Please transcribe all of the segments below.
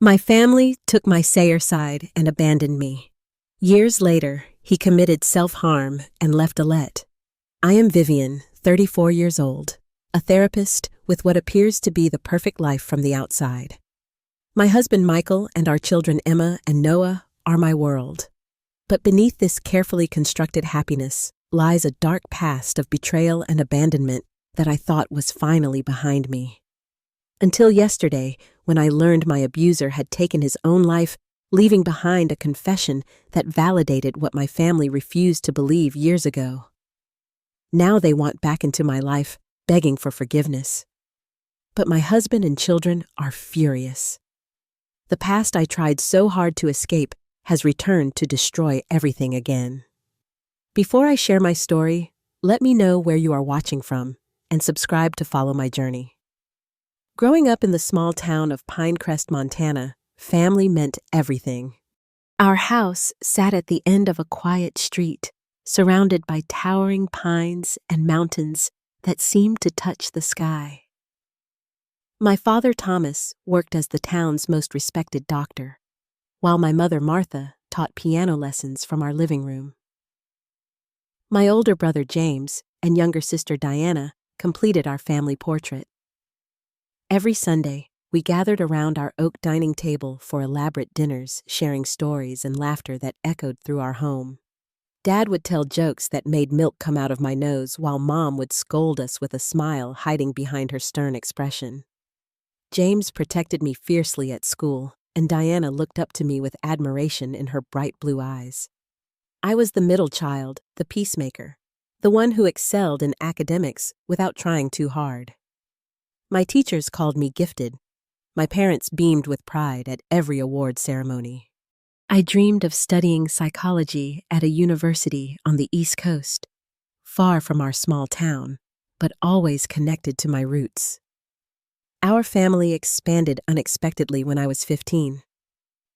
My family took my sayer side and abandoned me. Years later, he committed self-harm and left a let. I am Vivian, 34 years old, a therapist with what appears to be the perfect life from the outside. My husband Michael and our children Emma and Noah are my world. But beneath this carefully constructed happiness lies a dark past of betrayal and abandonment that I thought was finally behind me. Until yesterday, when I learned my abuser had taken his own life, leaving behind a confession that validated what my family refused to believe years ago. Now they want back into my life, begging for forgiveness. But my husband and children are furious. The past I tried so hard to escape has returned to destroy everything again. Before I share my story, let me know where you are watching from and subscribe to follow my journey. Growing up in the small town of Pinecrest, Montana, family meant everything. Our house sat at the end of a quiet street, surrounded by towering pines and mountains that seemed to touch the sky. My father, Thomas, worked as the town's most respected doctor, while my mother, Martha, taught piano lessons from our living room. My older brother, James, and younger sister, Diana, completed our family portrait. Every Sunday, we gathered around our oak dining table for elaborate dinners, sharing stories and laughter that echoed through our home. Dad would tell jokes that made milk come out of my nose, while Mom would scold us with a smile hiding behind her stern expression. James protected me fiercely at school, and Diana looked up to me with admiration in her bright blue eyes. I was the middle child, the peacemaker, the one who excelled in academics without trying too hard. My teachers called me gifted. My parents beamed with pride at every award ceremony. I dreamed of studying psychology at a university on the East Coast, far from our small town, but always connected to my roots. Our family expanded unexpectedly when I was 15.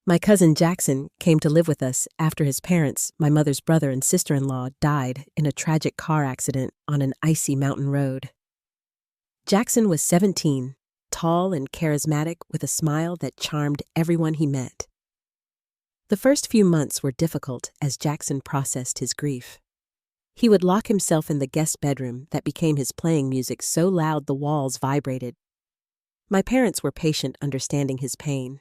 My cousin Jackson came to live with us after his parents, my mother's brother and sister-in-law, died in a tragic car accident on an icy mountain road. Jackson was 17, tall and charismatic with a smile that charmed everyone he met. The first few months were difficult as Jackson processed his grief. He would lock himself in the guest bedroom that became his playing music so loud the walls vibrated. My parents were patient, understanding his pain.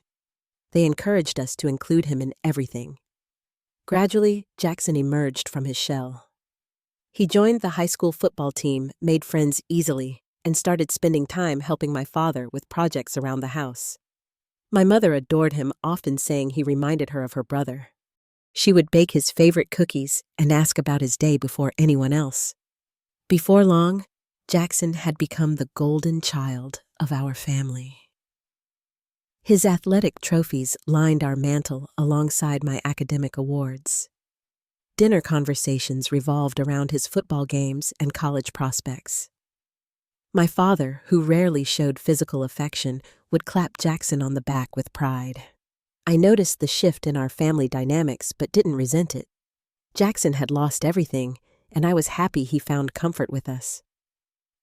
They encouraged us to include him in everything. Gradually, Jackson emerged from his shell. He joined the high school football team, made friends easily, and started spending time helping my father with projects around the house. My mother adored him, often saying he reminded her of her brother. She would bake his favorite cookies and ask about his day before anyone else. Before long, Jackson had become the golden child of our family. His athletic trophies lined our mantel alongside my academic awards. Dinner conversations revolved around his football games and college prospects. My father, who rarely showed physical affection, would clap Jackson on the back with pride. I noticed the shift in our family dynamics but didn't resent it. Jackson had lost everything, and I was happy he found comfort with us.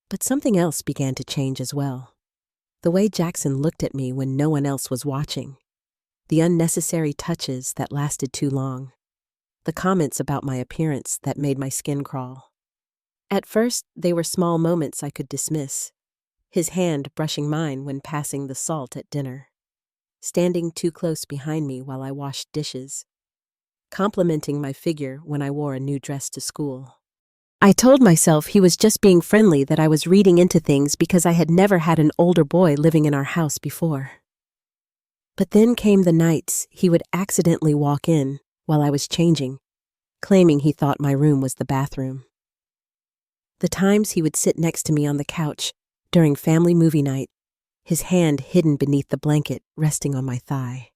But something else began to change as well. The way Jackson looked at me when no one else was watching. The unnecessary touches that lasted too long. The comments about my appearance that made my skin crawl. At first, they were small moments I could dismiss. His hand brushing mine when passing the salt at dinner. Standing too close behind me while I washed dishes. Complimenting my figure when I wore a new dress to school. I told myself he was just being friendly, that I was reading into things because I had never had an older boy living in our house before. But then came the nights he would accidentally walk in while I was changing, claiming he thought my room was the bathroom. The times he would sit next to me on the couch during family movie night, his hand hidden beneath the blanket resting on my thigh.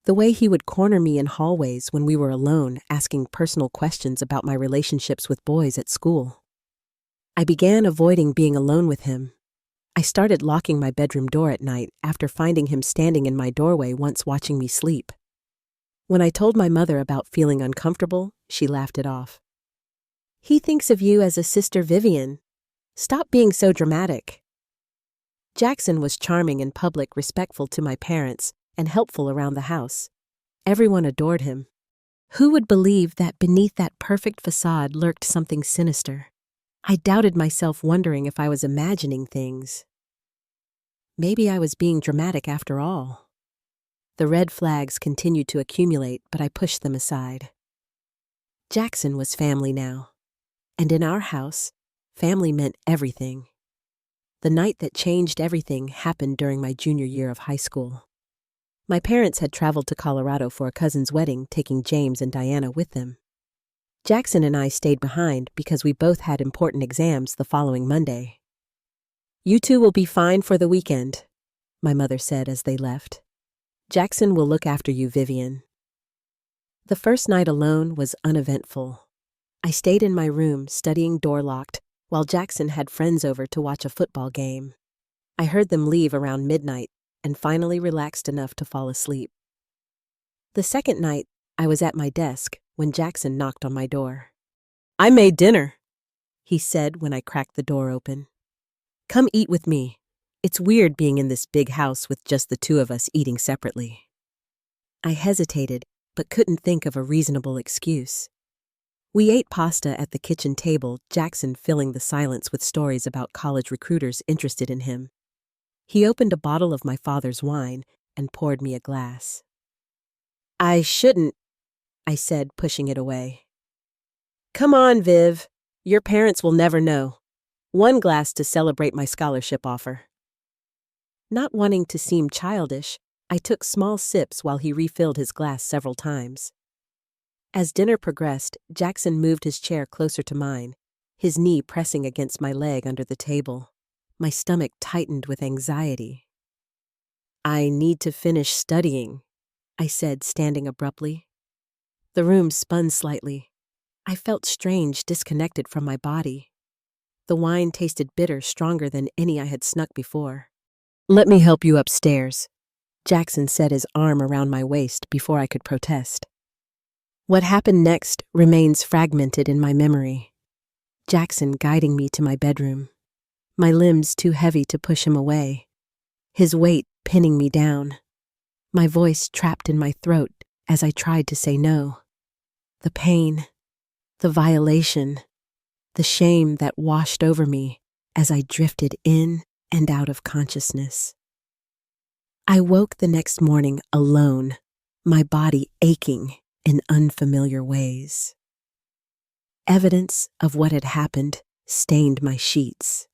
The way he would corner me in hallways when we were alone, asking personal questions about my relationships with boys at school. I began avoiding being alone with him. I started locking my bedroom door at night after finding him standing in my doorway once watching me sleep. When I told my mother about feeling uncomfortable, she laughed it off. "He thinks of you as a sister Vivian. Stop being so dramatic." Jackson was charming in public, respectful to my parents, and helpful around the house. Everyone adored him. Who would believe that beneath that perfect facade lurked something sinister? I doubted myself, wondering if I was imagining things. Maybe I was being dramatic after all. The red flags continued to accumulate, but I pushed them aside. Jackson was family now. And in our house, family meant everything. The night that changed everything happened during my junior year of high school. My parents had traveled to Colorado for a cousin's wedding, taking James and Diana with them. Jackson and I stayed behind because we both had important exams the following Monday. "You two will be fine for the weekend," my mother said as they left. "Jackson will look after you, Vivian." The first night alone was uneventful. I stayed in my room, studying door-locked, while Jackson had friends over to watch a football game. I heard them leave around midnight and finally relaxed enough to fall asleep. The second night, I was at my desk when Jackson knocked on my door. "I made dinner," he said when I cracked the door open. "Come eat with me. It's weird being in this big house with just the two of us eating separately." I hesitated, but couldn't think of a reasonable excuse. We ate pasta at the kitchen table, Jackson filling the silence with stories about college recruiters interested in him. He opened a bottle of my father's wine and poured me a glass. "I shouldn't," I said, pushing it away. "Come on, Viv. Your parents will never know. One glass to celebrate my scholarship offer." Not wanting to seem childish, I took small sips while he refilled his glass several times. As dinner progressed, Jackson moved his chair closer to mine, his knee pressing against my leg under the table. My stomach tightened with anxiety. "I need to finish studying," I said, standing abruptly. The room spun slightly. I felt strange, disconnected from my body. The wine tasted bitter, stronger than any I had snuck before. "Let me help you upstairs," Jackson set his arm around my waist before I could protest. What happened next remains fragmented in my memory. Jackson guiding me to my bedroom, my limbs too heavy to push him away, his weight pinning me down, my voice trapped in my throat as I tried to say no. The pain, the violation, the shame that washed over me as I drifted in and out of consciousness. I woke the next morning alone, my body aching in unfamiliar ways. Evidence of what had happened stained my sheets.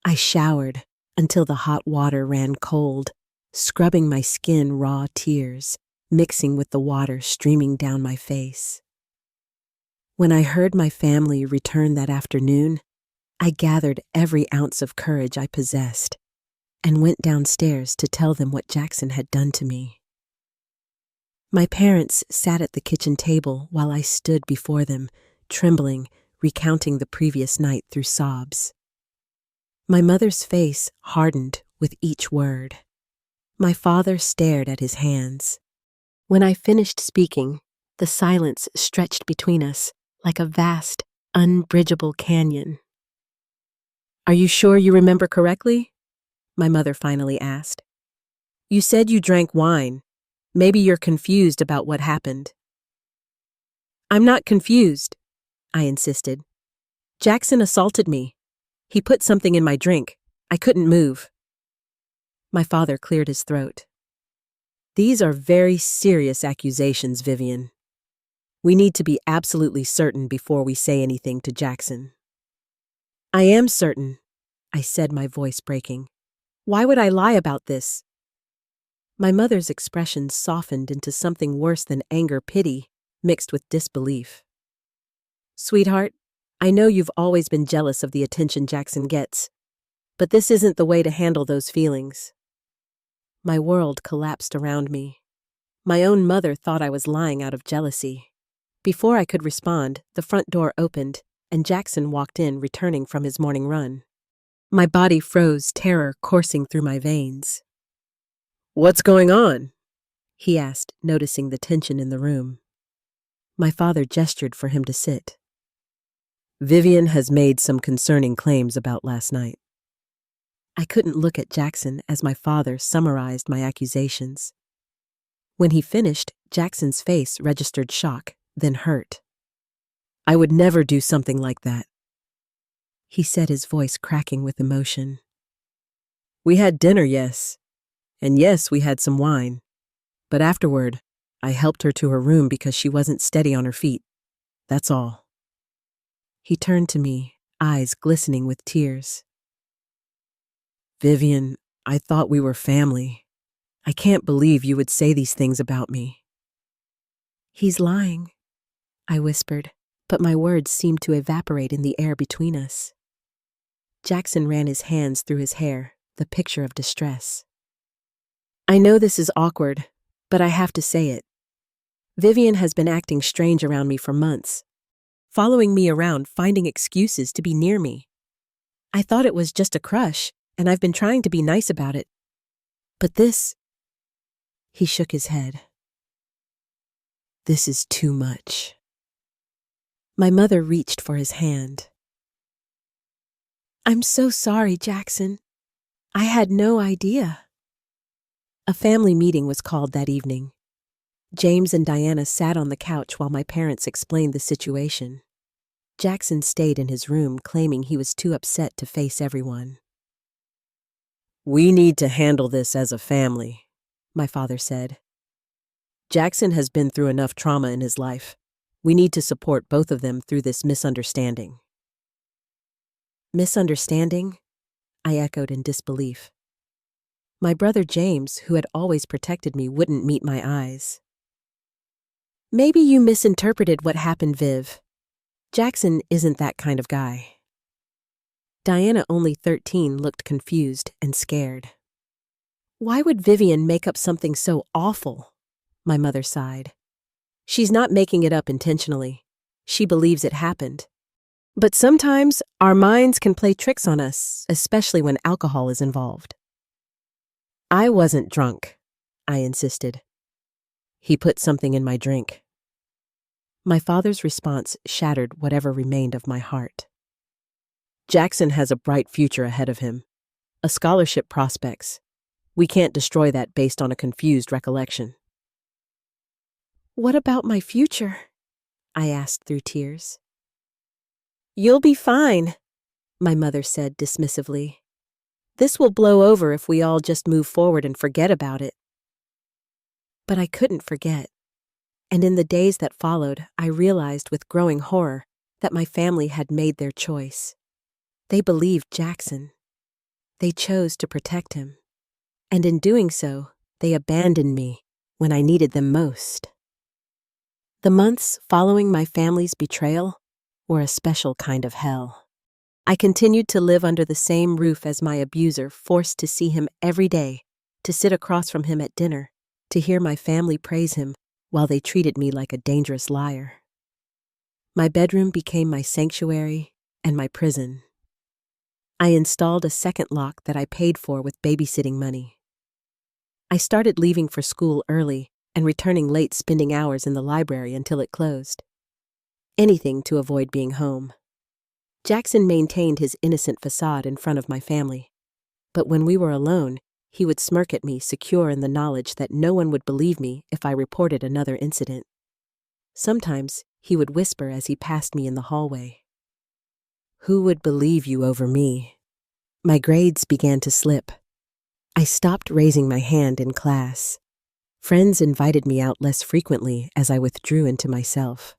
I showered until the hot water ran cold, scrubbing my skin raw tears, mixing with the water streaming down my face. When I heard my family return that afternoon, I gathered every ounce of courage I possessed and went downstairs to tell them what Jackson had done to me. My parents sat at the kitchen table while I stood before them, trembling, recounting the previous night through sobs. My mother's face hardened with each word. My father stared at his hands. When I finished speaking, the silence stretched between us like a vast, unbridgeable canyon. "Are you sure you remember correctly?" my mother finally asked. "You said you drank wine. Maybe you're confused about what happened." "I'm not confused," I insisted. "Jackson assaulted me. He put something in my drink. I couldn't move." My father cleared his throat. "These are very serious accusations, Vivian. We need to be absolutely certain before we say anything to Jackson." "I am certain," I said, my voice breaking. "Why would I lie about this?" My mother's expression softened into something worse than anger, pity, mixed with disbelief. "Sweetheart, I know you've always been jealous of the attention Jackson gets, but this isn't the way to handle those feelings." My world collapsed around me. My own mother thought I was lying out of jealousy. Before I could respond, the front door opened, and Jackson walked in, returning from his morning run. My body froze, terror coursing through my veins. "What's going on?" he asked, noticing the tension in the room. My father gestured for him to sit. "Vivian has made some concerning claims about last night." I couldn't look at Jackson as my father summarized my accusations. When he finished, Jackson's face registered shock, then hurt. "I would never do something like that," he said, his voice cracking with emotion. "We had dinner, yes. And yes, we had some wine. But afterward, I helped her to her room because she wasn't steady on her feet. That's all." He turned to me, eyes glistening with tears. "Vivian, I thought we were family. I can't believe you would say these things about me." "He's lying," I whispered, but my words seemed to evaporate in the air between us. Jackson ran his hands through his hair, the picture of distress. "I know this is awkward, but I have to say it. Vivian has been acting strange around me for months, following me around, finding excuses to be near me. I thought it was just a crush, and I've been trying to be nice about it. But this..." He shook his head. "This is too much." My mother reached for his hand. "I'm so sorry, Jackson. I had no idea." A family meeting was called that evening. James and Diana sat on the couch while my parents explained the situation. Jackson stayed in his room, claiming he was too upset to face everyone. "We need to handle this as a family," my father said. "Jackson has been through enough trauma in his life. We need to support both of them through this misunderstanding." "Misunderstanding?" I echoed in disbelief. My brother James, who had always protected me, wouldn't meet my eyes. "Maybe you misinterpreted what happened, Viv. Jackson isn't that kind of guy." Diana, only 13, looked confused and scared. "Why would Vivian make up something so awful?" My mother sighed. "She's not making it up intentionally. She believes it happened. But sometimes our minds can play tricks on us, especially when alcohol is involved." "I wasn't drunk," I insisted. "He put something in my drink." My father's response shattered whatever remained of my heart. "Jackson has a bright future ahead of him. A scholarship prospects. We can't destroy that based on a confused recollection." "What about my future?" I asked through tears. "You'll be fine," my mother said dismissively. "This will blow over if we all just move forward and forget about it." But I couldn't forget. And in the days that followed, I realized with growing horror that my family had made their choice. They believed Jackson. They chose to protect him. And in doing so, they abandoned me when I needed them most. The months following my family's betrayal were a special kind of hell. I continued to live under the same roof as my abuser, forced to see him every day, to sit across from him at dinner, to hear my family praise him while they treated me like a dangerous liar. My bedroom became my sanctuary and my prison. I installed a second lock that I paid for with babysitting money. I started leaving for school early and returning late, spending hours in the library until it closed. Anything to avoid being home. Jackson maintained his innocent facade in front of my family. But when we were alone, he would smirk at me, secure in the knowledge that no one would believe me if I reported another incident. Sometimes he would whisper as he passed me in the hallway, "Who would believe you over me?" My grades began to slip. I stopped raising my hand in class. Friends invited me out less frequently as I withdrew into myself.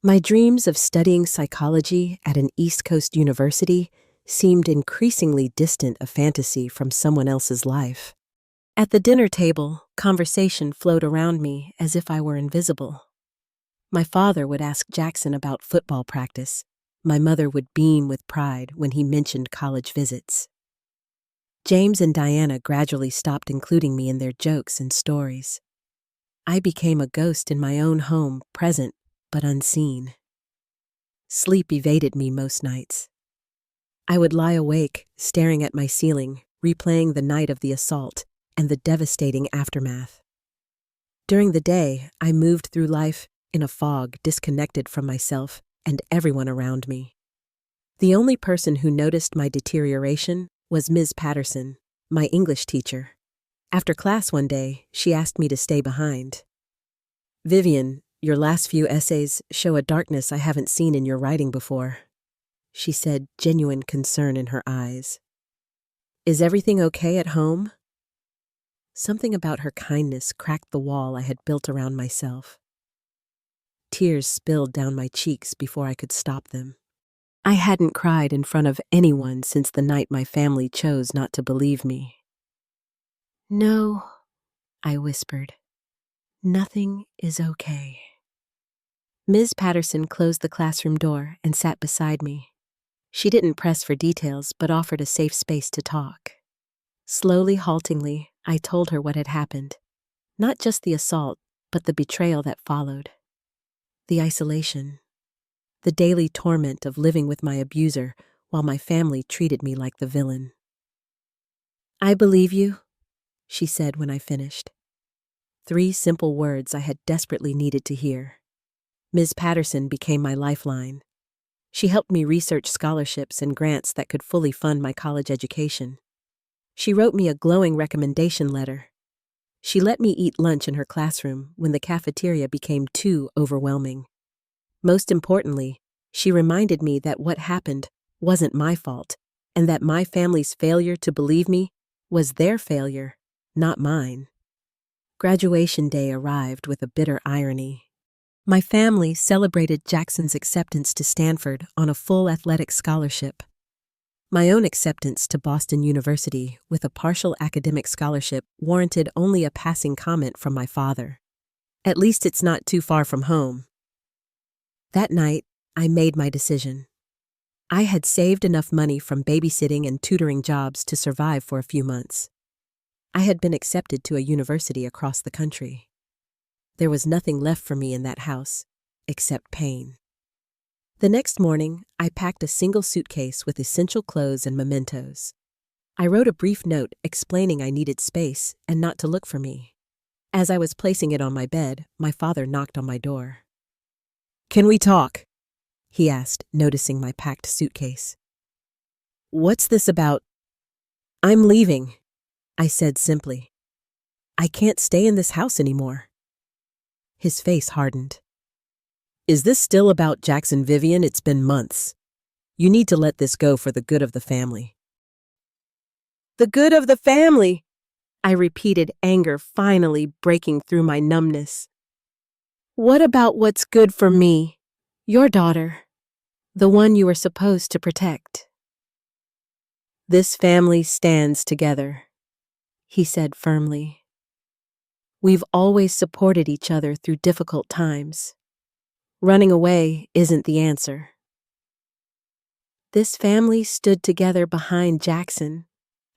My dreams of studying psychology at an East Coast university seemed increasingly distant, a fantasy from someone else's life. At the dinner table, conversation flowed around me as if I were invisible. My father would ask Jackson about football practice. My mother would beam with pride when he mentioned college visits. James and Diana gradually stopped including me in their jokes and stories. I became a ghost in my own home, present but unseen. Sleep evaded me most nights. I would lie awake, staring at my ceiling, replaying the night of the assault and the devastating aftermath. During the day, I moved through life in a fog, disconnected from myself and everyone around me. The only person who noticed my deterioration was Ms. Patterson, my English teacher. After class one day, she asked me to stay behind. "Vivian, your last few essays show a darkness I haven't seen in your writing before," she said, genuine concern in her eyes. "Is everything okay at home?" Something about her kindness cracked the wall I had built around myself. Tears spilled down my cheeks before I could stop them. I hadn't cried in front of anyone since the night my family chose not to believe me. "No," I whispered. "Nothing is okay." Ms. Patterson closed the classroom door and sat beside me. She didn't press for details, but offered a safe space to talk. Slowly, haltingly, I told her what had happened. Not just the assault, but the betrayal that followed. The isolation. The daily torment of living with my abuser while my family treated me like the villain. "I believe you," she said when I finished. 3 simple words I had desperately needed to hear. Ms. Patterson became my lifeline. She helped me research scholarships and grants that could fully fund my college education. She wrote me a glowing recommendation letter. She let me eat lunch in her classroom when the cafeteria became too overwhelming. Most importantly, she reminded me that what happened wasn't my fault, and that my family's failure to believe me was their failure, not mine. Graduation day arrived with a bitter irony. My family celebrated Jackson's acceptance to Stanford on a full athletic scholarship. My own acceptance to Boston University with a partial academic scholarship warranted only a passing comment from my father. "At least it's not too far from home." That night, I made my decision. I had saved enough money from babysitting and tutoring jobs to survive for a few months. I had been accepted to a university across the country. There was nothing left for me in that house, except pain. The next morning, I packed a single suitcase with essential clothes and mementos. I wrote a brief note explaining I needed space and not to look for me. As I was placing it on my bed, my father knocked on my door. "Can we talk?" he asked, noticing my packed suitcase. "What's this about?" "I'm leaving," I said simply. "I can't stay in this house anymore." His face hardened. "Is this still about Jackson Vivian? It's been months. You need to let this go for the good of the family." "The good of the family," I repeated, anger finally breaking through my numbness. "What about what's good for me, your daughter, the one you were supposed to protect?" "This family stands together," he said firmly. "We've always supported each other through difficult times. Running away isn't the answer." "This family stood together behind Jackson,"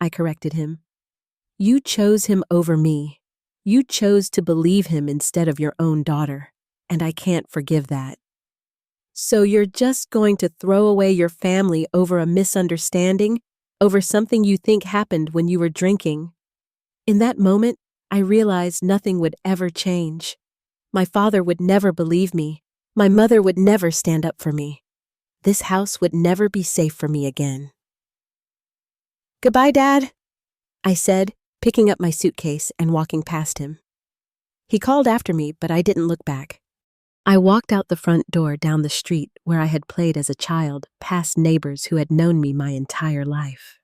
I corrected him. "You chose him over me. You chose to believe him instead of your own daughter, and I can't forgive that." "So you're just going to throw away your family over a misunderstanding, over something you think happened when you were drinking?" In that moment, I realized nothing would ever change. My father would never believe me. My mother would never stand up for me. This house would never be safe for me again. "Goodbye, Dad," I said, picking up my suitcase and walking past him. He called after me, but I didn't look back. I walked out the front door down the street where I had played as a child, past neighbors who had known me my entire life.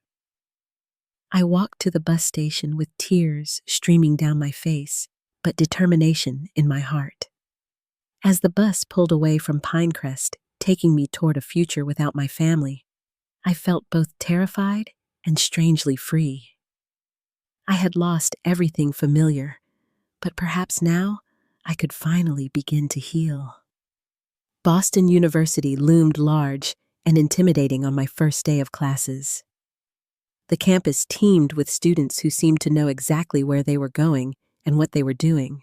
I walked to the bus station with tears streaming down my face, but determination in my heart. As the bus pulled away from Pinecrest, taking me toward a future without my family, I felt both terrified and strangely free. I had lost everything familiar, but perhaps now I could finally begin to heal. Boston University loomed large and intimidating on my first day of classes. The campus teemed with students who seemed to know exactly where they were going and what they were doing.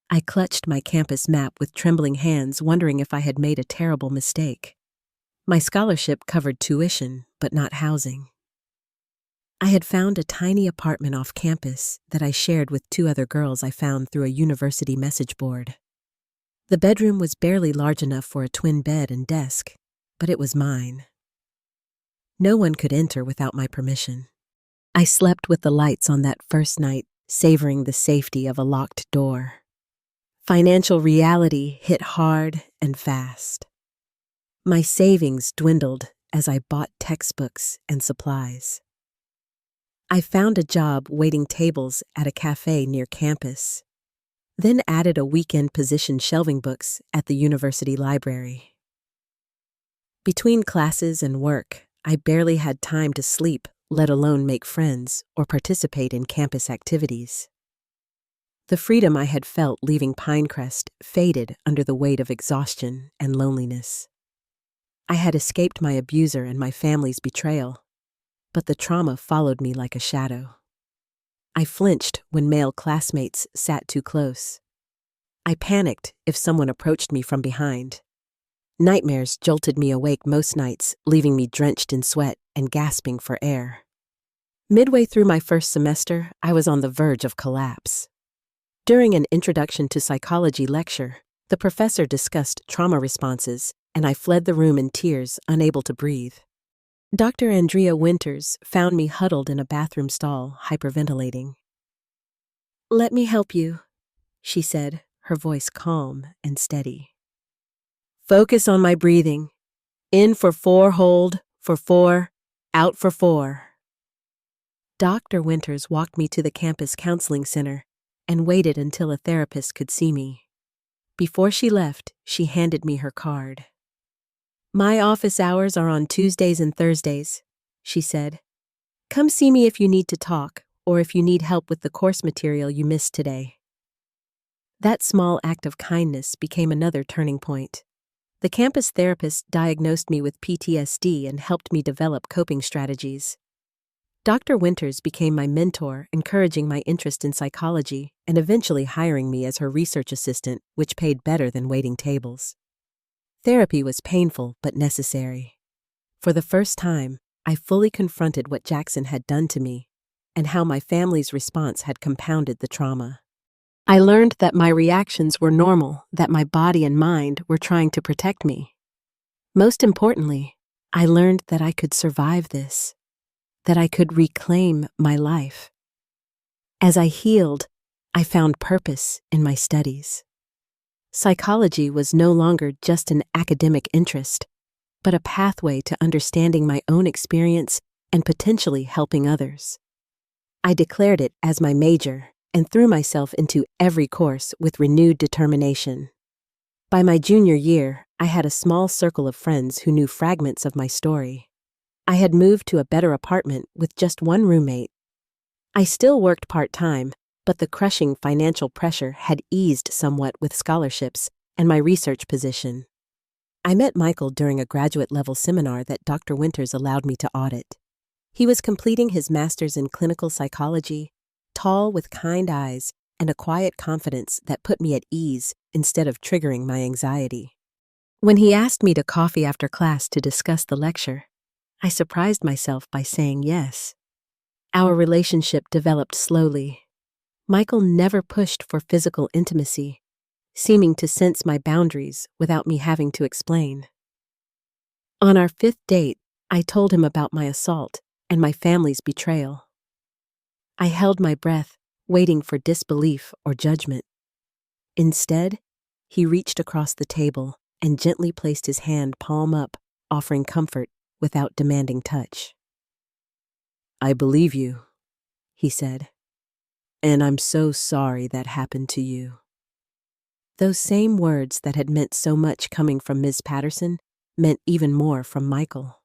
I clutched my campus map with trembling hands, wondering if I had made a terrible mistake. My scholarship covered tuition, but not housing. I had found a tiny apartment off campus that I shared with 2 other girls I found through a university message board. The bedroom was barely large enough for a twin bed and desk, but it was mine. No one could enter without my permission. I slept with the lights on that first night, savoring the safety of a locked door. Financial reality hit hard and fast. My savings dwindled as I bought textbooks and supplies. I found a job waiting tables at a cafe near campus, then added a weekend position shelving books at the university library. Between classes and work, I barely had time to sleep, let alone make friends or participate in campus activities. The freedom I had felt leaving Pinecrest faded under the weight of exhaustion and loneliness. I had escaped my abuser and my family's betrayal, but the trauma followed me like a shadow. I flinched when male classmates sat too close. I panicked if someone approached me from behind. Nightmares jolted me awake most nights, leaving me drenched in sweat and gasping for air. Midway through my first semester, I was on the verge of collapse. During an Introduction to Psychology lecture, the professor discussed trauma responses, and I fled the room in tears, unable to breathe. Dr. Andrea Winters found me huddled in a bathroom stall, hyperventilating. "Let me help you," she said, her voice calm and steady. "Focus on my breathing. In for 4, hold for 4, out for 4. Dr. Winters walked me to the campus counseling center and waited until a therapist could see me. Before she left, she handed me her card. "My office hours are on Tuesdays and Thursdays," she said. "Come see me if you need to talk or if you need help with the course material you missed today." That small act of kindness became another turning point. The campus therapist diagnosed me with PTSD and helped me develop coping strategies. Dr. Winters became my mentor, encouraging my interest in psychology and eventually hiring me as her research assistant, which paid better than waiting tables. Therapy was painful but necessary. For the first time, I fully confronted what Jackson had done to me and how my family's response had compounded the trauma. I learned that my reactions were normal, that my body and mind were trying to protect me. Most importantly, I learned that I could survive this, that I could reclaim my life. As I healed, I found purpose in my studies. Psychology was no longer just an academic interest, but a pathway to understanding my own experience and potentially helping others. I declared it as my major and threw myself into every course with renewed determination. By my junior year, I had a small circle of friends who knew fragments of my story. I had moved to a better apartment with just one roommate. I still worked part-time, but the crushing financial pressure had eased somewhat with scholarships and my research position. I met Michael during a graduate-level seminar that Dr. Winters allowed me to audit. He was completing his master's in clinical psychology, tall with kind eyes and a quiet confidence that put me at ease instead of triggering my anxiety. When he asked me to coffee after class to discuss the lecture, I surprised myself by saying yes. Our relationship developed slowly. Michael never pushed for physical intimacy, seeming to sense my boundaries without me having to explain. On our 5th date, I told him about my assault and my family's betrayal. I held my breath, waiting for disbelief or judgment. Instead, he reached across the table and gently placed his hand palm up, offering comfort without demanding touch. "I believe you," he said, "and I'm so sorry that happened to you." Those same words that had meant so much coming from Ms. Patterson meant even more from Michael.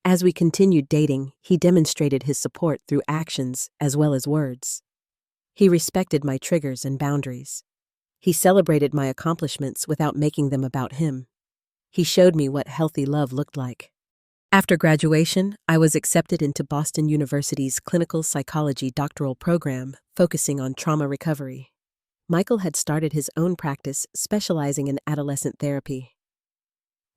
As we continued dating, he demonstrated his support through actions as well as words. He respected my triggers and boundaries. He celebrated my accomplishments without making them about him. He showed me what healthy love looked like. After graduation, I was accepted into Boston University's clinical psychology doctoral program, focusing on trauma recovery. Michael had started his own practice specializing in adolescent therapy.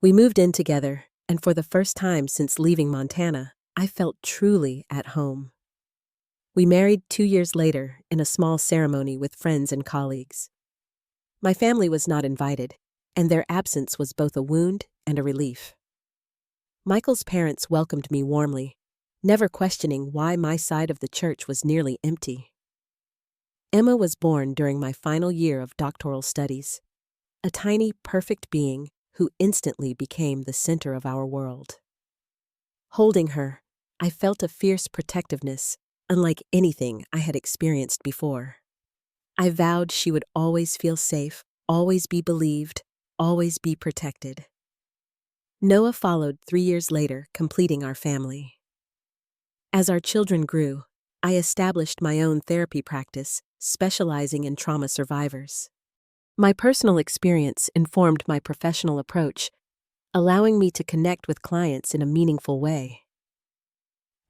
We moved in together, and for the first time since leaving Montana, I felt truly at home. We married 2 years later in a small ceremony with friends and colleagues. My family was not invited, and their absence was both a wound and a relief. Michael's parents welcomed me warmly, never questioning why my side of the church was nearly empty. Emma was born during my final year of doctoral studies, a tiny, perfect being who instantly became the center of our world. Holding her, I felt a fierce protectiveness, unlike anything I had experienced before. I vowed she would always feel safe, always be believed, always be protected. Noah followed 3 years later, completing our family. As our children grew, I established my own therapy practice, specializing in trauma survivors. My personal experience informed my professional approach, allowing me to connect with clients in a meaningful way.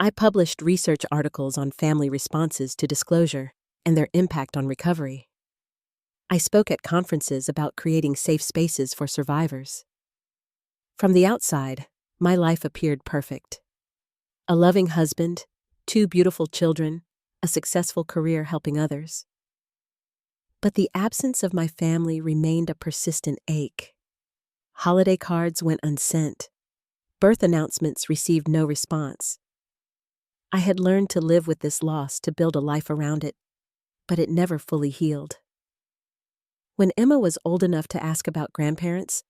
I published research articles on family responses to disclosure and their impact on recovery. I spoke at conferences about creating safe spaces for survivors. From the outside, my life appeared perfect. A loving husband, 2 beautiful children, a successful career helping others. But the absence of my family remained a persistent ache. Holiday cards went unsent. Birth announcements received no response. I had learned to live with this loss to build a life around it, but it never fully healed. When Emma was old enough to ask about grandparents,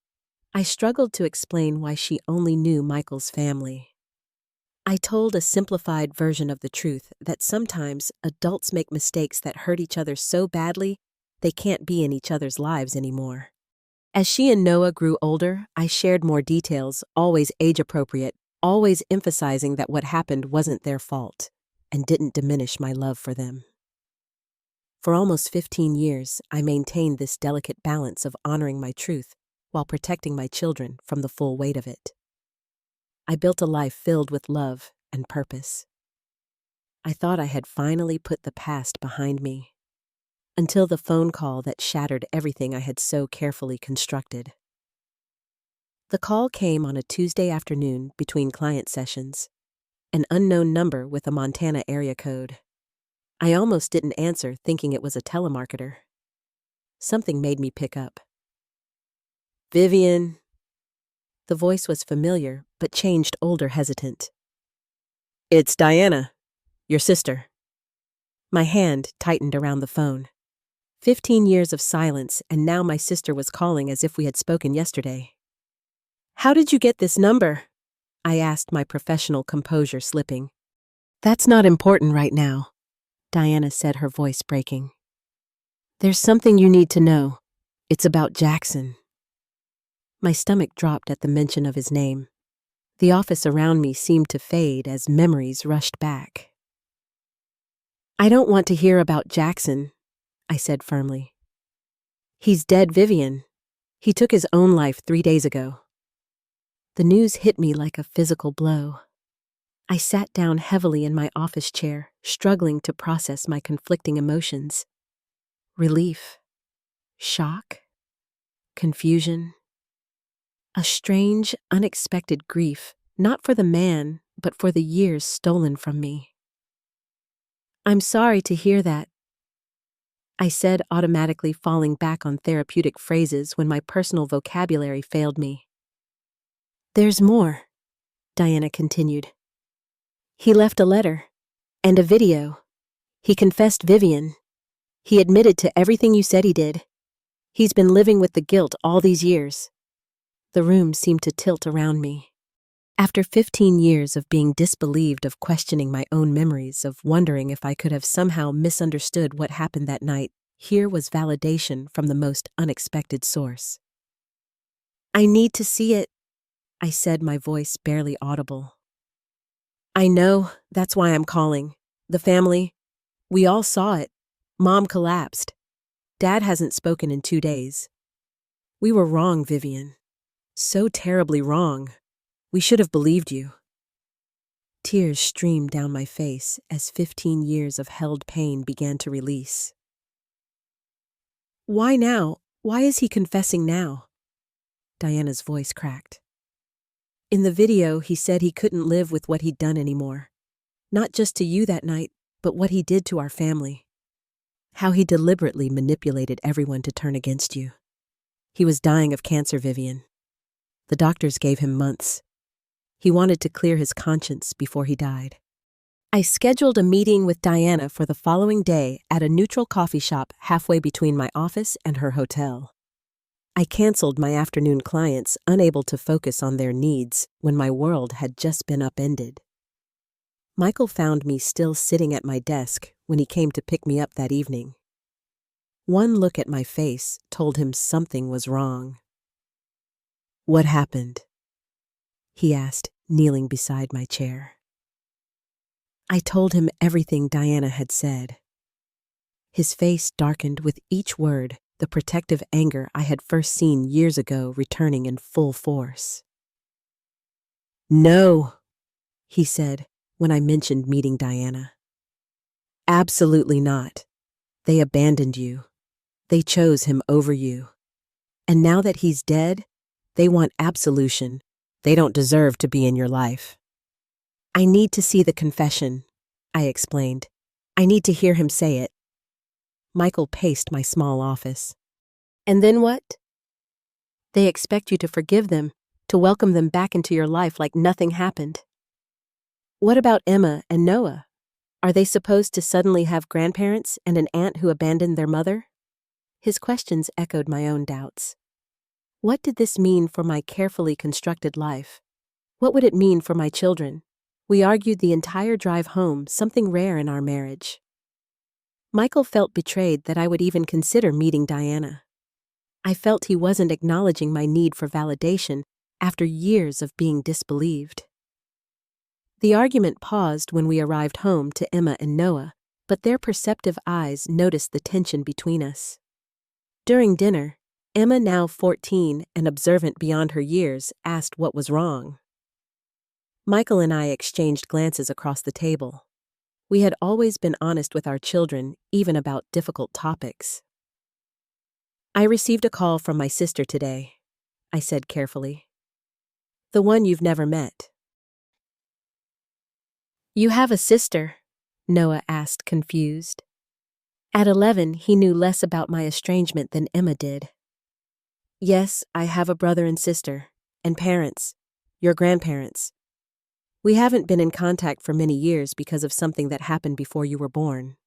I struggled to explain why she only knew Michael's family. I told a simplified version of the truth that sometimes adults make mistakes that hurt each other so badly they can't be in each other's lives anymore. As she and Noah grew older, I shared more details, always age-appropriate, always emphasizing that what happened wasn't their fault and didn't diminish my love for them. For almost 15 years, I maintained this delicate balance of honoring my truth while protecting my children from the full weight of it. I built a life filled with love and purpose. I thought I had finally put the past behind me, until the phone call that shattered everything I had so carefully constructed. The call came on a Tuesday afternoon between client sessions, an unknown number with a Montana area code. I almost didn't answer, thinking it was a telemarketer. Something made me pick up. "Vivian." The voice was familiar, but changed older, hesitant. "It's Diana, your sister." My hand tightened around the phone. 15 years of silence, and now my sister was calling as if we had spoken yesterday. "How did you get this number?" I asked, my professional composure slipping. "That's not important right now," Diana said, her voice breaking. "There's something you need to know. It's about Jackson." My stomach dropped at the mention of his name. The office around me seemed to fade as memories rushed back. "I don't want to hear about Jackson," I said firmly. "He's dead, Vivian. He took his own life 3 days ago." The news hit me like a physical blow. I sat down heavily in my office chair, struggling to process my conflicting emotions. Relief, shock, confusion. A strange, unexpected grief, not for the man, but for the years stolen from me. "I'm sorry to hear that," I said, automatically falling back on therapeutic phrases when my personal vocabulary failed me. "There's more," Diana continued. "He left a letter and a video. He confessed, Vivian. He admitted to everything you said he did. He's been living with the guilt all these years." The room seemed to tilt around me. After 15 years of being disbelieved, of questioning my own memories, of wondering if I could have somehow misunderstood what happened that night, here was validation from the most unexpected source. "I need to see it," I said, my voice barely audible. "I know, that's why I'm calling. The family, we all saw it. Mom collapsed. Dad hasn't spoken in 2 days. We were wrong, Vivian. So terribly wrong. We should have believed you." Tears streamed down my face as 15 years of held pain began to release. "Why now? Why is he confessing now?" Diana's voice cracked. "In the video, he said he couldn't live with what he'd done anymore. Not just to you that night, but what he did to our family. How he deliberately manipulated everyone to turn against you. He was dying of cancer, Vivian. The doctors gave him months. He wanted to clear his conscience before he died. I scheduled a meeting with Diana for the following day at a neutral coffee shop halfway between my office and her hotel. I canceled my afternoon clients, unable to focus on their needs when my world had just been upended. Michael found me still sitting at my desk when he came to pick me up that evening. One look at my face told him something was wrong. "What happened?" he asked, kneeling beside my chair. I told him everything Diana had said. His face darkened with each word, the protective anger I had first seen years ago returning in full force. "No," he said when I mentioned meeting Diana. "Absolutely not. They abandoned you. They chose him over you. And now that he's dead, they want absolution. They don't deserve to be in your life." "I need to see the confession," I explained. "I need to hear him say it." Michael paced my small office. "And then what?" "They expect you to forgive them, to welcome them back into your life like nothing happened." "What about Emma and Noah? Are they supposed to suddenly have grandparents and an aunt who abandoned their mother?" His questions echoed my own doubts. What did this mean for my carefully constructed life? What would it mean for my children? We argued the entire drive home, something rare in our marriage. Michael felt betrayed that I would even consider meeting Diana. I felt he wasn't acknowledging my need for validation after years of being disbelieved. The argument paused when we arrived home to Emma and Noah, but their perceptive eyes noticed the tension between us. During dinner, Emma, now 14 and observant beyond her years, asked what was wrong. Michael and I exchanged glances across the table. We had always been honest with our children, even about difficult topics. "I received a call from my sister today," I said carefully. "The one you've never met." "You have a sister?" Noah asked, confused. At 11, he knew less about my estrangement than Emma did. "Yes, I have a brother and sister, and parents, your grandparents. We haven't been in contact for many years because of something that happened before you were born."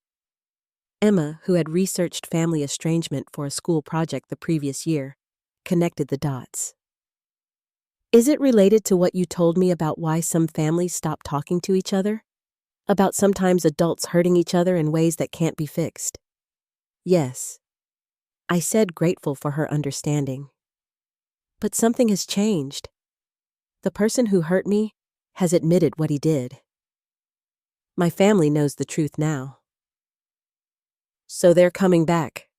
Emma, who had researched family estrangement for a school project the previous year, connected the dots. "Is it related to what you told me about why some families stop talking to each other? About sometimes adults hurting each other in ways that can't be fixed?" "Yes," I said, grateful for her understanding. "But something has changed. The person who hurt me has admitted what he did. My family knows the truth now." "So they're coming back?"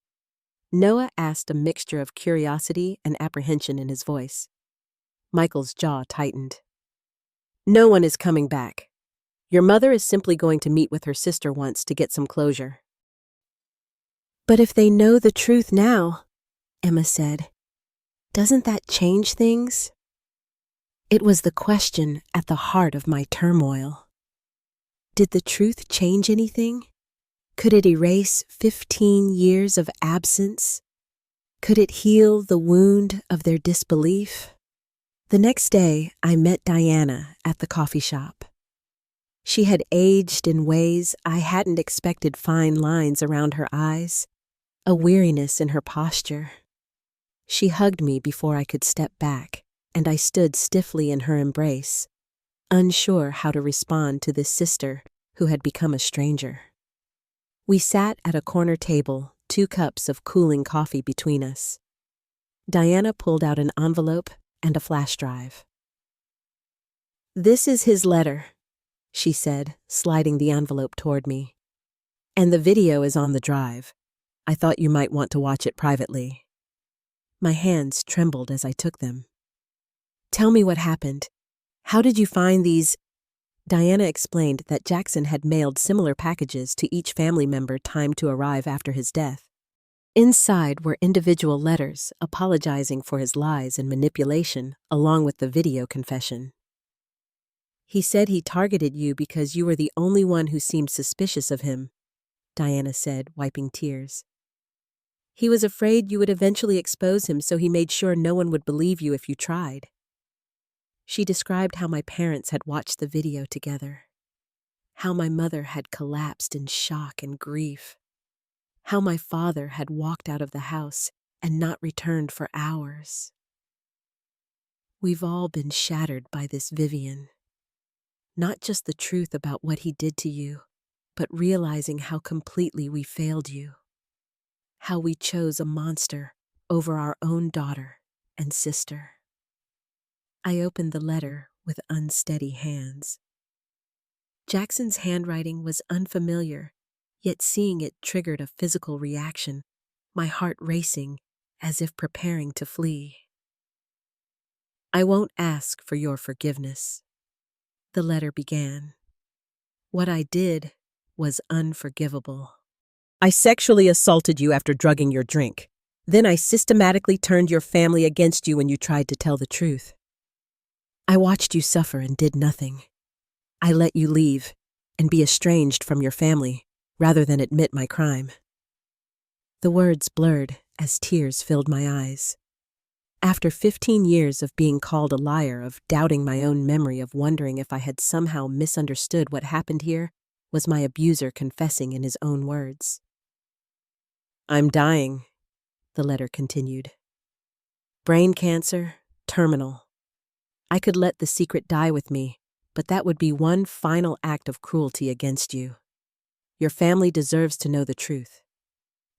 Noah asked, a mixture of curiosity and apprehension in his voice. Michael's jaw tightened. "No one is coming back. Your mother is simply going to meet with her sister once to get some closure." "But if they know the truth now," Emma said, "doesn't that change things?" It was the question at the heart of my turmoil. Did the truth change anything? Could it erase 15 years of absence? Could it heal the wound of their disbelief? The next day, I met Diana at the coffee shop. She had aged in ways I hadn't expected: fine lines around her eyes, a weariness in her posture. She hugged me before I could step back, and I stood stiffly in her embrace, unsure how to respond to this sister who had become a stranger. We sat at a corner table, 2 cups of cooling coffee between us. Diana pulled out an envelope and a flash drive. "This is his letter," she said, sliding the envelope toward me. "And the video is on the drive. I thought you might want to watch it privately." My hands trembled as I took them. "Tell me what happened. How did you find these?" Diana explained that Jackson had mailed similar packages to each family member timed to arrive after his death. Inside were individual letters apologizing for his lies and manipulation, along with the video confession. "He said he targeted you because you were the only one who seemed suspicious of him," Diana said, wiping tears. "He was afraid you would eventually expose him, so he made sure no one would believe you if you tried." She described how my parents had watched the video together, how my mother had collapsed in shock and grief, how my father had walked out of the house and not returned for hours. We've all been shattered by this, Vivian. Not just the truth about what he did to you, but realizing how completely we failed you. How we chose a monster over our own daughter and sister. I opened the letter with unsteady hands. Jackson's handwriting was unfamiliar, yet seeing it triggered a physical reaction, my heart racing as if preparing to flee. I won't ask for your forgiveness, the letter began. What I did was unforgivable. I sexually assaulted you after drugging your drink. Then I systematically turned your family against you when you tried to tell the truth. I watched you suffer and did nothing. I let you leave and be estranged from your family rather than admit my crime. The words blurred as tears filled my eyes. After 15 years of being called a liar, of doubting my own memory, of wondering if I had somehow misunderstood what happened here, was my abuser confessing in his own words. I'm dying, the letter continued. Brain cancer, terminal. I could let the secret die with me, but that would be one final act of cruelty against you. Your family deserves to know the truth.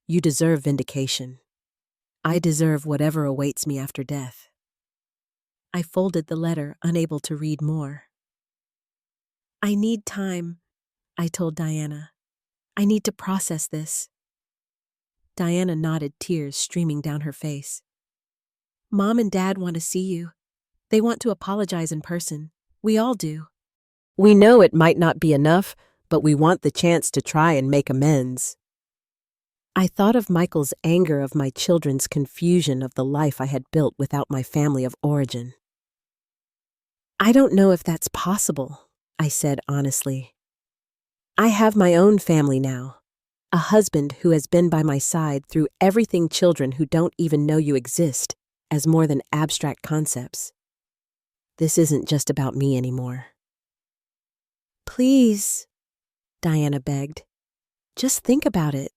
You deserve vindication. I deserve whatever awaits me after death. I folded the letter, unable to read more. I need time, I told Diana. I need to process this. Diana nodded, tears streaming down her face. Mom and Dad want to see you. They want to apologize in person. We all do. We know it might not be enough, but we want the chance to try and make amends. I thought of Michael's anger, of my children's confusion, of the life I had built without my family of origin. I don't know if that's possible, I said honestly. I have my own family now, a husband who has been by my side through everything, children who don't even know you exist as more than abstract concepts. This isn't just about me anymore. Please, Diana begged. Just think about it.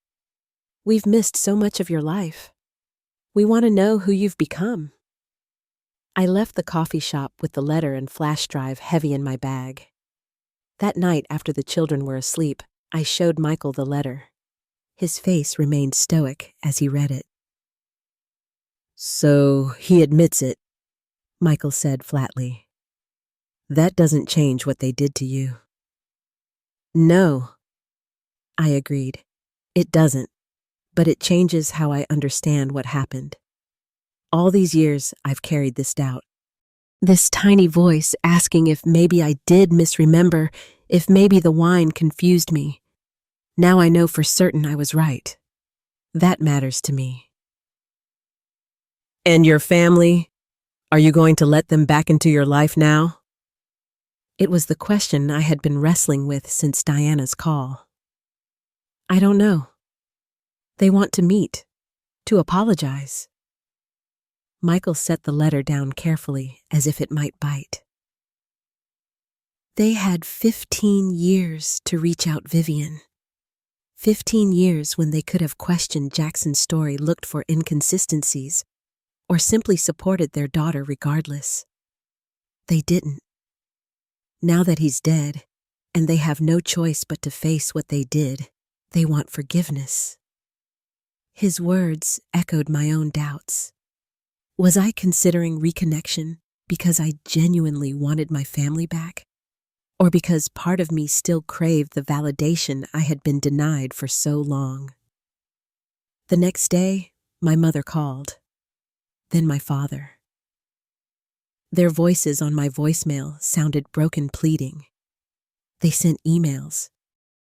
We've missed so much of your life. We want to know who you've become. I left the coffee shop with the letter and flash drive heavy in my bag. That night, after the children were asleep, I showed Michael the letter. His face remained stoic as he read it. So he admits it, Michael said flatly. That doesn't change what they did to you. No, I agreed. It doesn't, but it changes how I understand what happened. All these years, I've carried this doubt. This tiny voice asking if maybe I did misremember, if maybe the wine confused me. Now I know for certain I was right. That matters to me. And your family? Are you going to let them back into your life now? It was the question I had been wrestling with since Diana's call. I don't know. They want to meet, to apologize. Michael set the letter down carefully, as if it might bite. They had 15 years to reach out, Vivian. 15 years when they could have questioned Jackson's story, looked for inconsistencies, or simply supported their daughter regardless. They didn't. Now that he's dead, and they have no choice but to face what they did, they want forgiveness. His words echoed my own doubts. Was I considering reconnection because I genuinely wanted my family back? Or because part of me still craved the validation I had been denied for so long? The next day, my mother called. Then my father. Their voices on my voicemail sounded broken, pleading. They sent emails.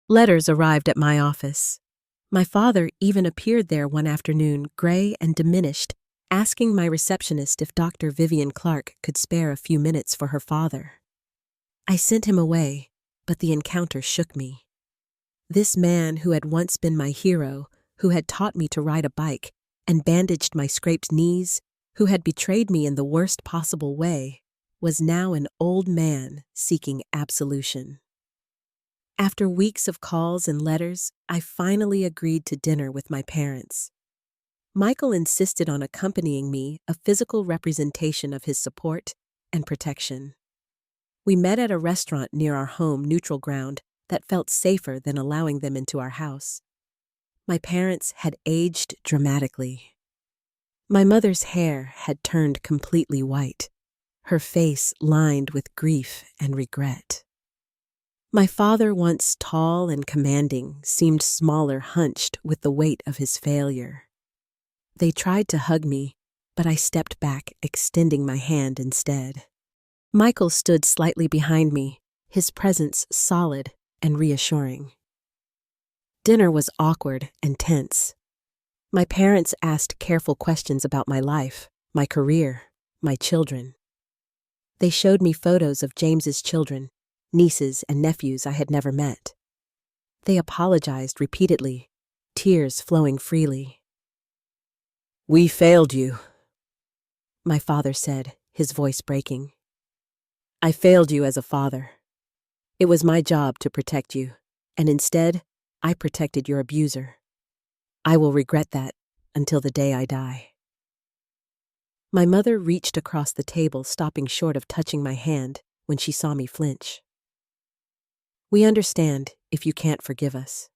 Letters arrived at my office. My father even appeared there one afternoon, gray and diminished, asking my receptionist if Dr. Vivian Clark could spare a few minutes for her father. I sent him away, but the encounter shook me. This man who had once been my hero, who had taught me to ride a bike and bandaged my scraped knees, who had betrayed me in the worst possible way, was now an old man seeking absolution. After weeks of calls and letters, I finally agreed to dinner with my parents. Michael insisted on accompanying me, a physical representation of his support and protection. We met at a restaurant near our home, neutral ground, that felt safer than allowing them into our house. My parents had aged dramatically. My mother's hair had turned completely white, her face lined with grief and regret. My father, once tall and commanding, seemed smaller, hunched with the weight of his failure. They tried to hug me, but I stepped back, extending my hand instead. Michael stood slightly behind me, his presence solid and reassuring. Dinner was awkward and tense. My parents asked careful questions about my life, my career, my children. They showed me photos of James's children, nieces and nephews I had never met. They apologized repeatedly, tears flowing freely. "We failed you," my father said, his voice breaking. "I failed you as a father. It was my job to protect you, and instead, I protected your abuser. I will regret that until the day I die." My mother reached across the table, stopping short of touching my hand when she saw me flinch. "We understand if you can't forgive us.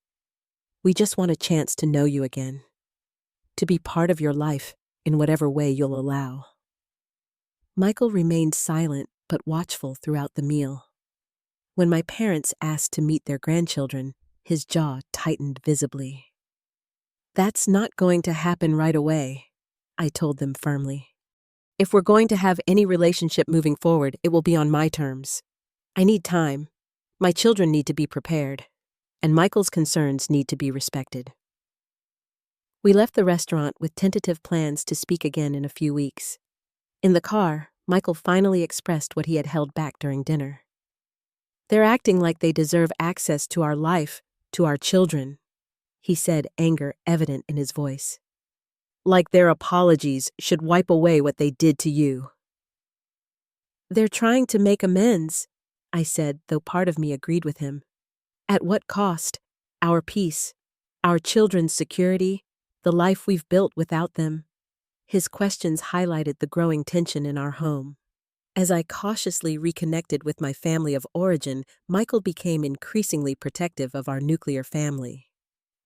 We just want a chance to know you again, to be part of your life in whatever way you'll allow." Michael remained silent but watchful throughout the meal. When my parents asked to meet their grandchildren, his jaw tightened visibly. "That's not going to happen right away," I told them firmly. "If we're going to have any relationship moving forward, it will be on my terms. I need time. My children need to be prepared, and Michael's concerns need to be respected." We left the restaurant with tentative plans to speak again in a few weeks. In the car, Michael finally expressed what he had held back during dinner. "They're acting like they deserve access to our life, to our children," he said, anger evident in his voice. "Like their apologies should wipe away what they did to you." "They're trying to make amends," I said, though part of me agreed with him. "At what cost? Our peace, our children's security, the life we've built without them." His questions highlighted the growing tension in our home. As I cautiously reconnected with my family of origin, Michael became increasingly protective of our nuclear family.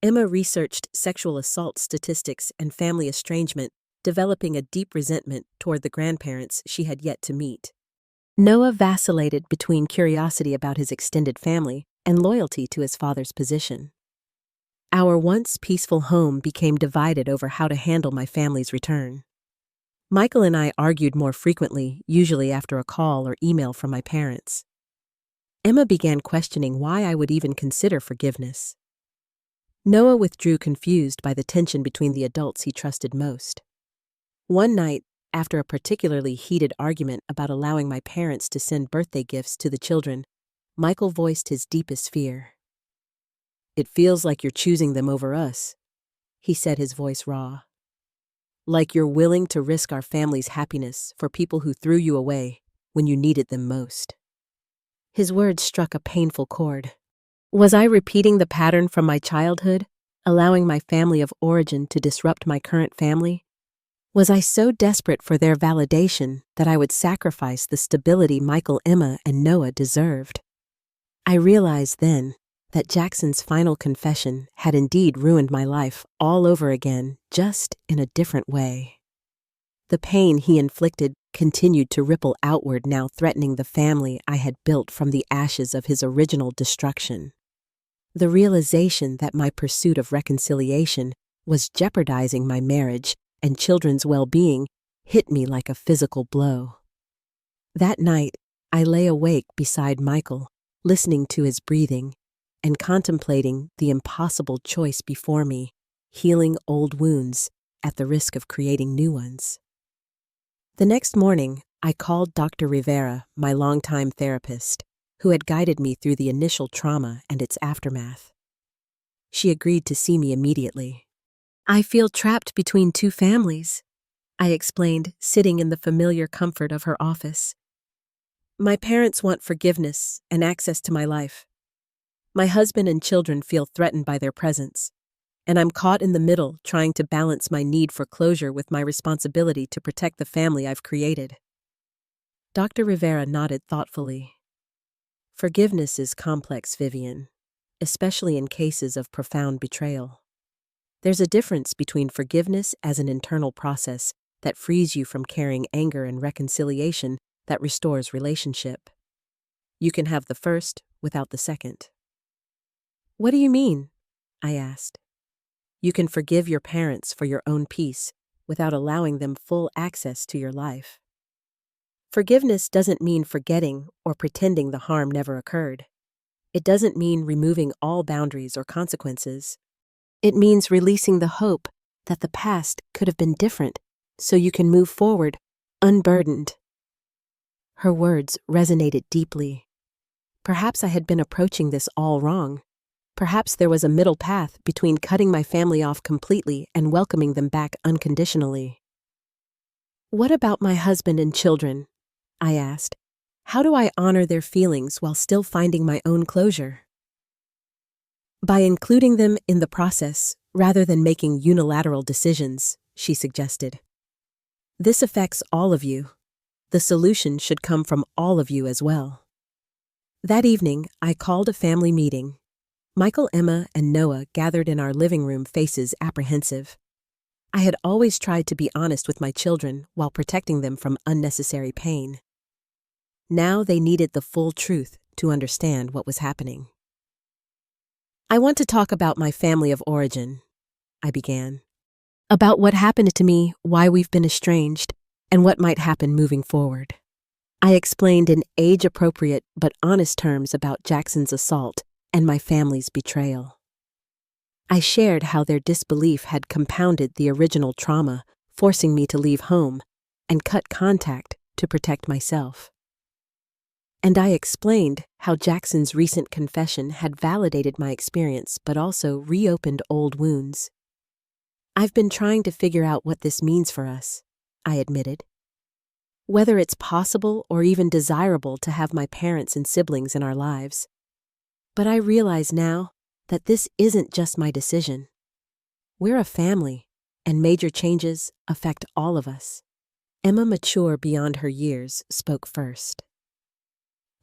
Emma researched sexual assault statistics and family estrangement, developing a deep resentment toward the grandparents she had yet to meet. Noah vacillated between curiosity about his extended family and loyalty to his father's position. Our once peaceful home became divided over how to handle my family's return. Michael and I argued more frequently, usually after a call or email from my parents. Emma began questioning why I would even consider forgiveness. Noah withdrew, confused by the tension between the adults he trusted most. One night, after a particularly heated argument about allowing my parents to send birthday gifts to the children, Michael voiced his deepest fear. "It feels like you're choosing them over us," he said, his voice raw. "Like you're willing to risk our family's happiness for people who threw you away when you needed them most." His words struck a painful chord. Was I repeating the pattern from my childhood, allowing my family of origin to disrupt my current family? Was I so desperate for their validation that I would sacrifice the stability Michael, Emma, and Noah deserved? I realized then that Jackson's final confession had indeed ruined my life all over again, just in a different way. The pain he inflicted continued to ripple outward, now threatening the family I had built from the ashes of his original destruction. The realization that my pursuit of reconciliation was jeopardizing my marriage and children's well-being hit me like a physical blow. That night, I lay awake beside Michael, listening to his breathing and contemplating the impossible choice before me, healing old wounds at the risk of creating new ones. The next morning, I called Dr. Rivera, my longtime therapist, who had guided me through the initial trauma and its aftermath. She agreed to see me immediately. "I feel trapped between two families," I explained, sitting in the familiar comfort of her office. My parents want forgiveness and access to my life. My husband and children feel threatened by their presence, and I'm caught in the middle trying to balance my need for closure with my responsibility to protect the family I've created. Dr. Rivera nodded thoughtfully. Forgiveness is complex, Vivian, especially in cases of profound betrayal. There's a difference between forgiveness as an internal process that frees you from carrying anger and reconciliation that restores relationship. You can have the first without the second. What do you mean? I asked. You can forgive your parents for your own peace without allowing them full access to your life. Forgiveness doesn't mean forgetting or pretending the harm never occurred. It doesn't mean removing all boundaries or consequences. It means releasing the hope that the past could have been different so you can move forward, unburdened. Her words resonated deeply. Perhaps I had been approaching this all wrong. Perhaps there was a middle path between cutting my family off completely and welcoming them back unconditionally. What about my husband and children? I asked. How do I honor their feelings while still finding my own closure? By including them in the process, rather than making unilateral decisions, she suggested. This affects all of you. The solution should come from all of you as well. That evening, I called a family meeting. Michael, Emma, and Noah gathered in our living room, faces apprehensive. I had always tried to be honest with my children while protecting them from unnecessary pain. Now they needed the full truth to understand what was happening. I want to talk about my family of origin, I began. About what happened to me, why we've been estranged, and what might happen moving forward. I explained in age-appropriate but honest terms about Jackson's assault and my family's betrayal. I shared how their disbelief had compounded the original trauma, forcing me to leave home and cut contact to protect myself. And I explained how Jackson's recent confession had validated my experience but also reopened old wounds. I've been trying to figure out what this means for us, I admitted. Whether it's possible or even desirable to have my parents and siblings in our lives. But I realize now that this isn't just my decision. We're a family, and major changes affect all of us. Emma, mature beyond her years, spoke first.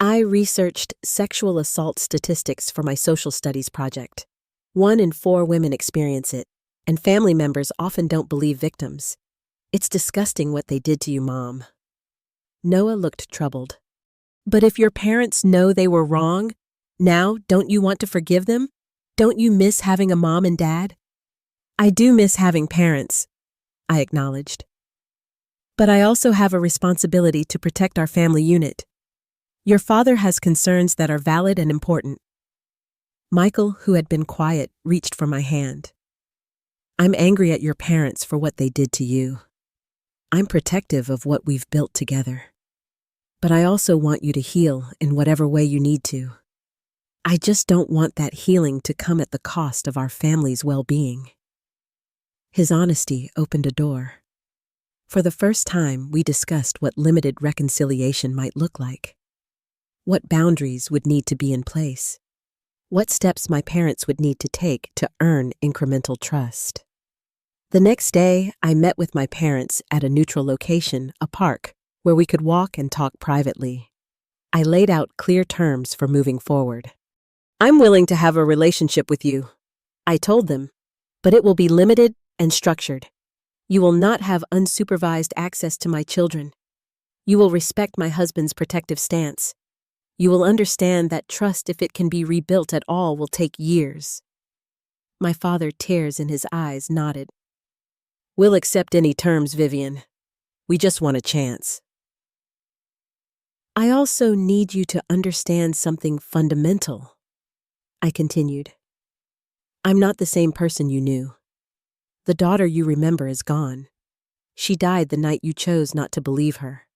I researched sexual assault statistics for my social studies project. 1 in 4 women experience it, and family members often don't believe victims. It's disgusting what they did to you, Mom. Noah looked troubled. But if your parents know they were wrong, now don't you want to forgive them? Don't you miss having a mom and dad? I do miss having parents, I acknowledged. But I also have a responsibility to protect our family unit. Your father has concerns that are valid and important. Michael, who had been quiet, reached for my hand. I'm angry at your parents for what they did to you. I'm protective of what we've built together. But I also want you to heal in whatever way you need to. I just don't want that healing to come at the cost of our family's well-being. His honesty opened a door. For the first time, we discussed what limited reconciliation might look like. What boundaries would need to be in place? What steps my parents would need to take to earn incremental trust? The next day, I met with my parents at a neutral location, a park, where we could walk and talk privately. I laid out clear terms for moving forward. I'm willing to have a relationship with you, I told them, but it will be limited and structured. You will not have unsupervised access to my children. You will respect my husband's protective stance. You will understand that trust, if it can be rebuilt at all, will take years. My father, tears in his eyes, nodded. We'll accept any terms, Vivian. We just want a chance. I also need you to understand something fundamental, I continued. I'm not the same person you knew. The daughter you remember is gone. She died the night you chose not to believe her.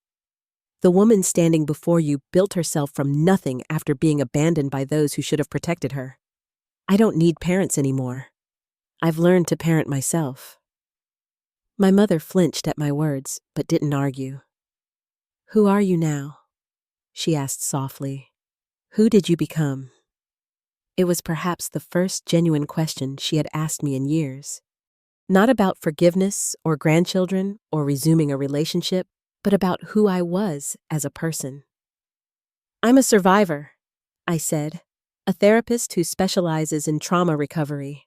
The woman standing before you built herself from nothing after being abandoned by those who should have protected her. I don't need parents anymore. I've learned to parent myself. My mother flinched at my words, but didn't argue. Who are you now? she asked softly. Who did you become? It was perhaps the first genuine question she had asked me in years. Not about forgiveness or grandchildren or resuming a relationship, but about who I was as a person. I'm a survivor, I said, a therapist who specializes in trauma recovery,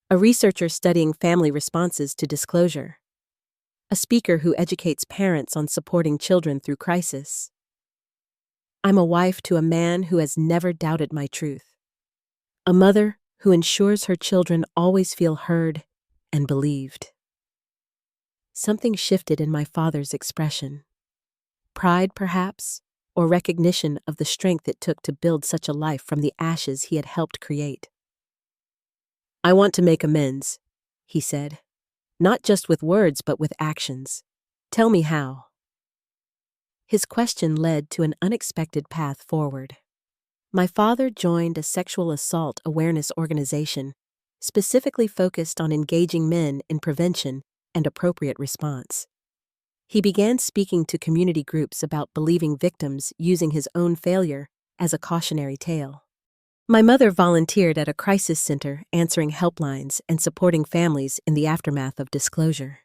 a researcher studying family responses to disclosure, a speaker who educates parents on supporting children through crisis. I'm a wife to a man who has never doubted my truth, a mother who ensures her children always feel heard and believed. Something shifted in my father's expression. Pride, perhaps, or recognition of the strength it took to build such a life from the ashes he had helped create. I want to make amends, he said, not just with words but with actions. Tell me how. His question led to an unexpected path forward. My father joined a sexual assault awareness organization specifically focused on engaging men in prevention and appropriate response. He began speaking to community groups about believing victims using his own failure as a cautionary tale. My mother volunteered at a crisis center, answering helplines and supporting families in the aftermath of disclosure.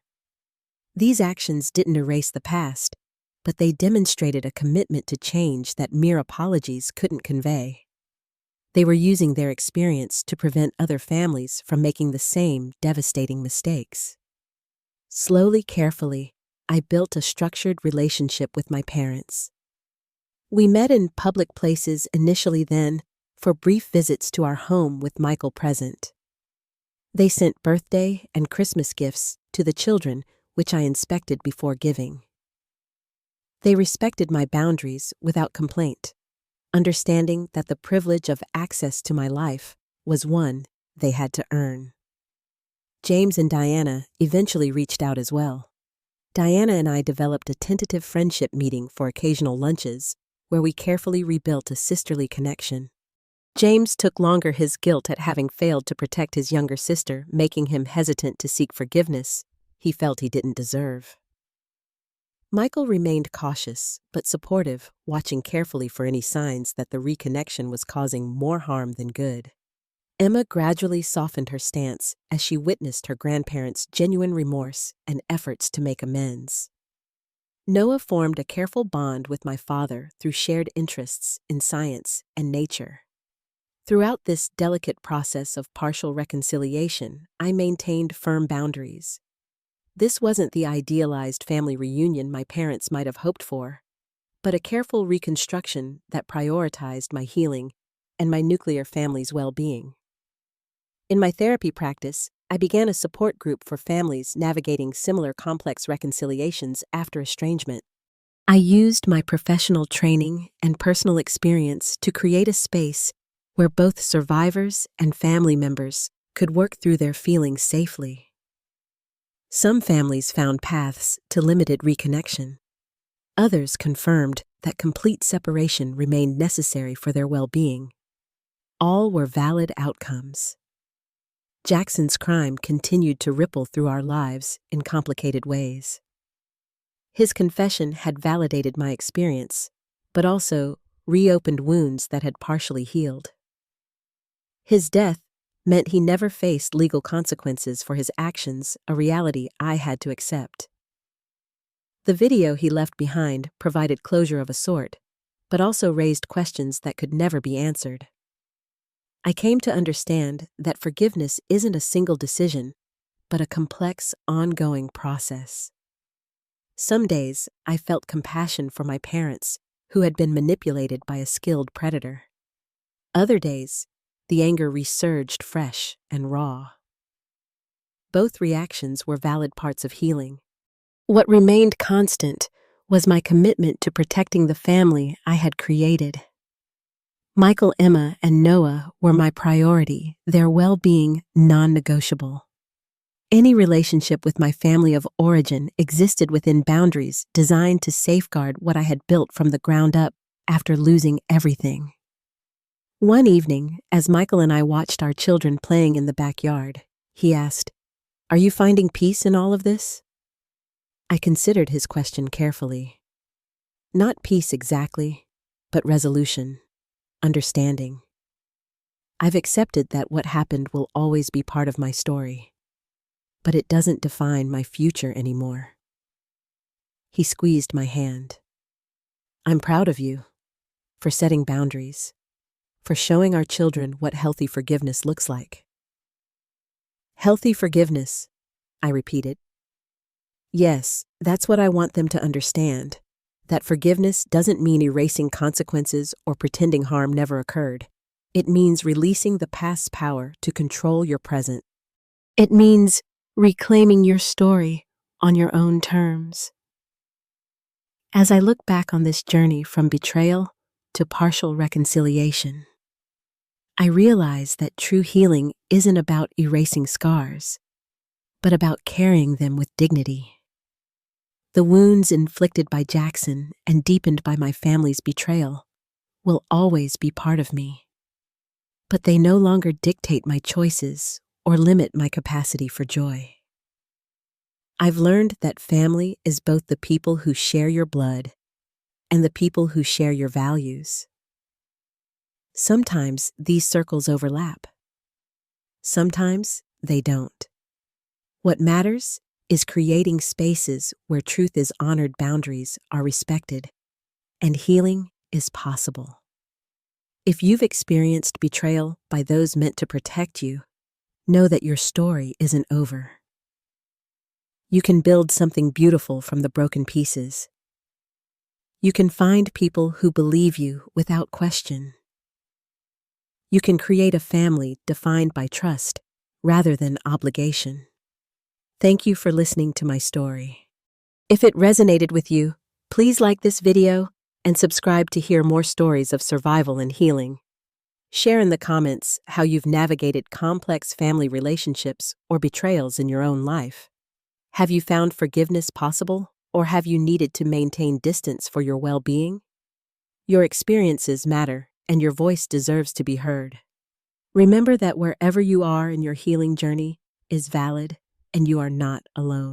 These actions didn't erase the past, but they demonstrated a commitment to change that mere apologies couldn't convey. They were using their experience to prevent other families from making the same devastating mistakes. Slowly, carefully, I built a structured relationship with my parents. We met in public places initially, then for brief visits to our home with Michael present. They sent birthday and Christmas gifts to the children, which I inspected before giving. They respected my boundaries without complaint, understanding that the privilege of access to my life was one they had to earn. James and Diana eventually reached out as well. Diana and I developed a tentative friendship meeting for occasional lunches, where we carefully rebuilt a sisterly connection. James took longer, his guilt at having failed to protect his younger sister, making him hesitant to seek forgiveness he felt he didn't deserve. Michael remained cautious but supportive, watching carefully for any signs that the reconnection was causing more harm than good. Emma gradually softened her stance as she witnessed her grandparents' genuine remorse and efforts to make amends. Noah formed a careful bond with my father through shared interests in science and nature. Throughout this delicate process of partial reconciliation, I maintained firm boundaries. This wasn't the idealized family reunion my parents might have hoped for, but a careful reconstruction that prioritized my healing and my nuclear family's well-being. In my therapy practice, I began a support group for families navigating similar complex reconciliations after estrangement. I used my professional training and personal experience to create a space where both survivors and family members could work through their feelings safely. Some families found paths to limited reconnection. Others confirmed that complete separation remained necessary for their well-being. All were valid outcomes. Jackson's crime continued to ripple through our lives in complicated ways. His confession had validated my experience, but also reopened wounds that had partially healed. His death meant he never faced legal consequences for his actions, a reality I had to accept. The video he left behind provided closure of a sort, but also raised questions that could never be answered. I came to understand that forgiveness isn't a single decision, but a complex, ongoing process. Some days, I felt compassion for my parents, who had been manipulated by a skilled predator. Other days, the anger resurged fresh and raw. Both reactions were valid parts of healing. What remained constant was my commitment to protecting the family I had created. Michael, Emma, and Noah were my priority, their well-being non-negotiable. Any relationship with my family of origin existed within boundaries designed to safeguard what I had built from the ground up after losing everything. One evening, as Michael and I watched our children playing in the backyard, he asked, "Are you finding peace in all of this?" I considered his question carefully. Not peace exactly, but resolution, understanding. I've accepted that what happened will always be part of my story, but it doesn't define my future anymore. He squeezed my hand. I'm proud of you for setting boundaries, for showing our children what healthy forgiveness looks like. Healthy forgiveness, I repeated. Yes, that's what I want them to understand, that forgiveness doesn't mean erasing consequences or pretending harm never occurred. It means releasing the past's power to control your present. It means reclaiming your story on your own terms. As I look back on this journey from betrayal to partial reconciliation, I realize that true healing isn't about erasing scars, but about carrying them with dignity. The wounds inflicted by Jackson and deepened by my family's betrayal will always be part of me, but they no longer dictate my choices or limit my capacity for joy. I've learned that family is both the people who share your blood and the people who share your values. Sometimes these circles overlap. Sometimes they don't. What matters is creating spaces where truth is honored, boundaries are respected, and healing is possible. If you've experienced betrayal by those meant to protect you, know that your story isn't over. You can build something beautiful from the broken pieces. You can find people who believe you without question. You can create a family defined by trust rather than obligation. Thank you for listening to my story. If it resonated with you, please like this video and subscribe to hear more stories of survival and healing. Share in the comments how you've navigated complex family relationships or betrayals in your own life. Have you found forgiveness possible, or have you needed to maintain distance for your well-being? Your experiences matter, and your voice deserves to be heard. Remember that wherever you are in your healing journey is valid, and you are not alone.